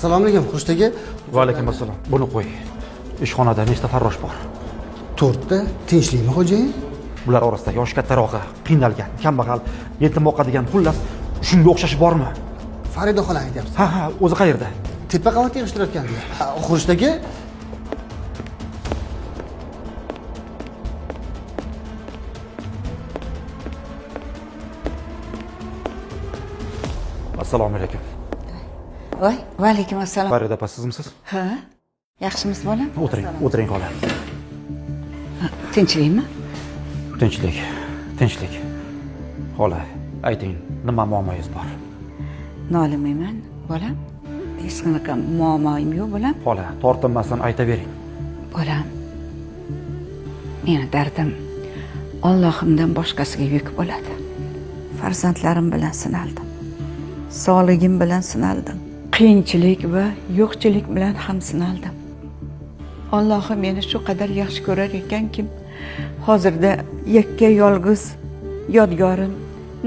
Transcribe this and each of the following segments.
Assalomu alaykum, Xurshidagi. Va alaykum assalom. Buni qo'y. Ishxonada nechta farrosh bor? 4 ta. Tinchlikmi, xo'jayin? Bular orasida yoshi kattarog'i, qiynalgan, kambag'al, yetim boqadigan, xullas, shunga o'xshashi bormi? Farida xolani aytyapsiz. Ha, o'zi qayerda? Tepa qavatda yig'ishtirayotgandilar. Xurshidagi. Assalomu alaykum. Voy, va alaykum assalom. Farida opa, sizmisiz? Ha? Yaxshimisiz bolam? O'tiring xola. Tinchlikmi? Tinchlik. Xola, ayting, nima muammoyingiz bor? Nolimayman, bolam. Hech qanaqa muammoim yo'q, bolam. Xola, tortinmasdan aytavering. Bolam. Meni dardim Allohimdan boshqasiga yuk bo'ladi. Farzandlarim bilan sinaldim. Sog'ligim bilan sinaldim. Qiyinchilik va yo'qchilik bilan ham sinaldim. Allohim meni shu qadar yaxshi ko'rar ekanki, hozirda yakka yolg'iz yodgorim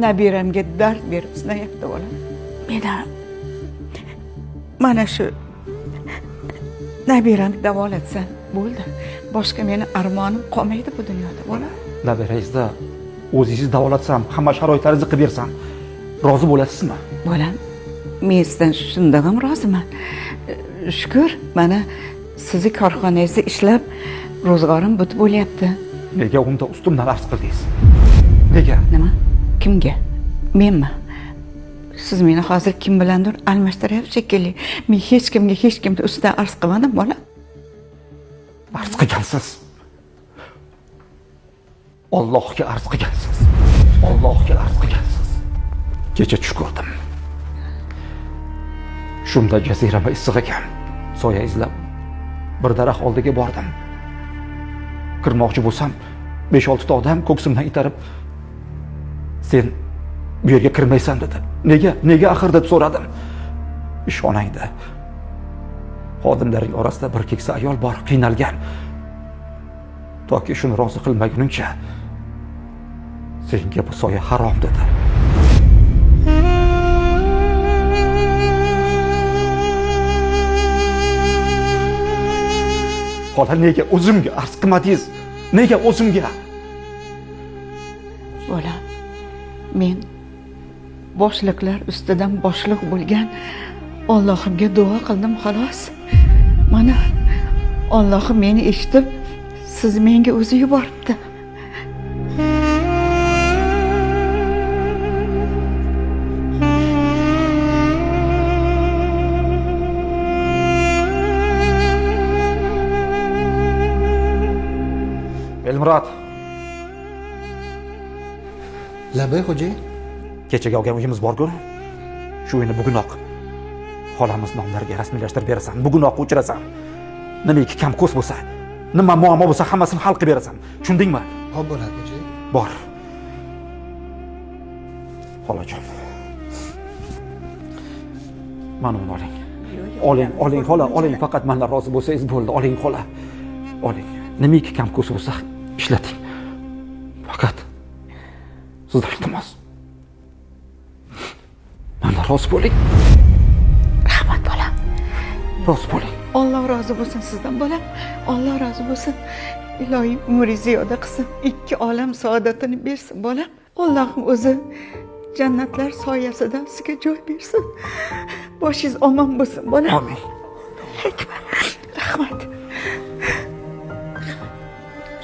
nabiramga dard berib sinayapti bolam. Mana shu nabiramni davolatsan bo'ldi. Boshqa meni armonim qolmaydi bu dunyoda bolam. Nabirangizda o'zingiz davolatsam, hamma sharoitlaringizni qilib bersam, rozi bo'lasizmi? Bolam, men sizdan shundan ham roziman. Shukr, mana sizni korxonangizda ishlab ro'zg'orim butib bo'lyapti. Nega unda ustimdan arz qildingiz? Nega? Nima? Kimga? Menmi? Siz meni hozir kim bilandir almashtiryapsiz shekilli. Men hech kimga ustidan arz qilmadim, bolam. Arz qilgansiz. Allohga arz qilgansiz. Kecha tush ko'rdim. Shunda jazirama issiq ekan. Soya izlab bir daraxt oldiga bordim. Kirmoqchi bo'lsam, 5-6 ta odam ko'ksimdan itarib, "Sen bu yerga kirmaysan" dedi. Nega axir deb so'radim. Ishxonangda xodimlaring orasida bir keksa ayol bor, qiynalgan. Toki shuni rozi qilmaguningcha senga bu soya harom dedi. Xola, nega o'zimga arz qilmadingiz? Nega o'zimga? Bolam, men boshliqlar ustidan boshliq bo'lgan Allohimga duo qildim xolos. Mana Allohim meni eshitib, siz menga o'zi yuboribdi. Elmurod. Labay xo'jayin. Kechaga olgan uyimiz bor-ku. Shu uyni bugunoq xolamiz nomlariga rasmiylashtirib berasan. Bugunoq o'chirasan. Nimaki kam ko'z bo'lsa, nima muammo bo'lsa hammasini hal qilib berasan. Tushundingmi? Xo'p bo'ladi xo'jayin. Bor. Xolajon. Mana uni oling. Oling xola, oling. Faqat mendan rozi bo'lsangiz bo'ldi. Oling xola. Oling. Nimaki kam ko'z bo'lsa ishlating. Faqat sizdan iltimos. Mendan rozi bo'ling. Rahmat bolam. Rozi bo'ling. Alloh rozi bo'lsin sizdan bolam. Alloh rozi bo'lsin. Ilohim umringizni ziyoda qilsin. 2 olam saodatini bersin bolam. Allohim o'zi jannatlar soyasida sizga joy bersin. Boshingiz omon bo'lsin bolam. Amin. Rahmat.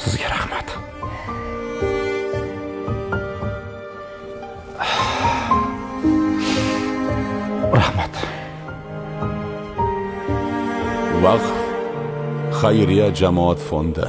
Sizga rahmat. Rahmat. Vaqf xayriya jamoat fondi